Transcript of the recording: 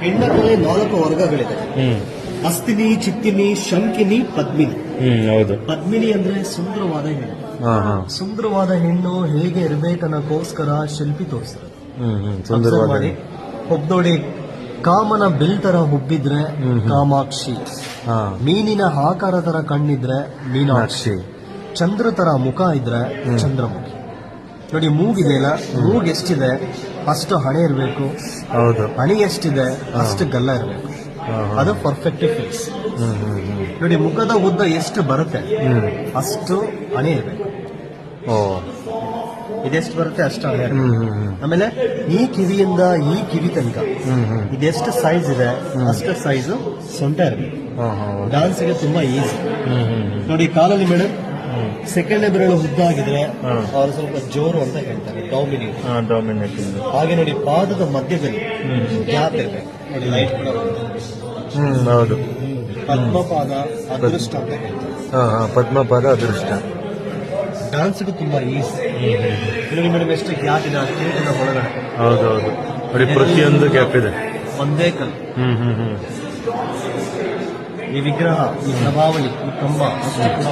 ಹೆಣ್ಣರಲ್ಲಿ 4 ವರ್ಗಗಳಿದೆ. ಅಸ್ತಿನಿ, ಚಿತ್ತಿನಿ, ಶಂಕಿನಿ, ಪದ್ಮಿನಿ. ಹೌದು. ಪದ್ಮಿನಿ ಅಂದ್ರೆ ಸುಂದರವಾದ ಹೆಣ್ಣು. ಸುಂದರವಾದ ಹೆಣ್ಣು ಹೇಗೆ ಇರಬೇಕನ್ನೋಕ್ಕೋಸ್ಕರ ಶಿಲ್ಪಿ ತೋರಿಸ್ತಾರೆ. ಮಾಡಿ ಹುಬ್ದೋಡಿ ಕಾಮನ ಬಿಲ್ ತರ ಹುಬ್ಬಿದ್ರೆ ಕಾಮಾಕ್ಷಿ, ಮೀನಿನ ಆಕಾರ ತರ ಕಣ್ಣಿದ್ರೆ ಮೀನಾಕ್ಷಿ, ಚಂದ್ರ ತರ ಮುಖ ಇದ್ರೆ ಚಂದ್ರಮುಖಿ. ನೋಡಿ ಮೂಗಿದೆಯಲ್ಲ, ಮೂಗ್ ಎಷ್ಟಿದೆ ಅಷ್ಟು ಹಣೆ ಇರಬೇಕು. ಹೌದು. ಹಣೆ ಎಷ್ಟಿದೆ ಅಷ್ಟು ಗಲ್ಲ ಇರಬೇಕು. ಅದು ಪರ್ಫೆಕ್ಟ್ ಫೇಸ್. ನೋಡಿ ಮುಖದ ಉದ್ದ ಎಷ್ಟು ಬರುತ್ತೆ ಅಷ್ಟು ಹಣೆ ಇರಬೇಕು. ಇದೆಷ್ಟು ಬರುತ್ತೆ ಅಷ್ಟು ಹಣೆ ಇರಬೇಕು. ಆಮೇಲೆ ಈ ಕಿವಿಯಿಂದ ಈ ಕಿವಿ ತನಕ ಇದೆಷ್ಟು ಸೈಜ್ ಇದೆ ಅಷ್ಟು ಸೈಜ್ ಸೊಂಟ ಇರಬೇಕು. ಡಾನ್ಸ್ಗೆ ತುಂಬಾ ಈಸಿ. ನೋಡಿ ಕಾಲಲ್ಲಿ ಮೇಡಮ್ ಸೆಕೆಂಡ್ ಬೆರಳು ಉದ್ದ ಆಗಿದ್ರೆ ಅವರು ಸ್ವಲ್ಪ ಜೋರು ಅಂತ ಹೇಳ್ತಾರೆ, ಡಾಮಿನೇಟ್. ಹಾಗೆ ನೋಡಿ ಪಾದದ ಮಧ್ಯದಲ್ಲಿ ಗ್ಯಾಪ್ ಇರಬೇಕು. ನೋಡಿ ಲೈಟ್ ಕೂಡ ಹೌದು. ಪದ್ಮಪಾದ ಅದೃಷ್ಟ ಅಂತ ಹೇಳ್ತಾರೆ. ಪದ್ಮಪಾದ ಅದೃಷ್ಟ. ಡಾನ್ಸ್ಗೂ ತುಂಬಾ ಈಸಿ. ನೋಡಿ ಮೇಡಮ್ ಎಷ್ಟು ಗ್ಯಾಪ್ ಇದೆ ಕೇಟಿನ ಒಳಗಡೆ. ಹೌದೌದು. ನೋಡಿ ಪ್ರತಿಯೊಂದು ಗ್ಯಾಪ್ ಇದೆ. ಒಂದೇ ಕಲ್. ಈ ವಿಗ್ರಹ, ಈ ಪ್ರಭಾವಳಿ, ಈ ಕಂಬ ಅಷ್ಟು ಕೂಡ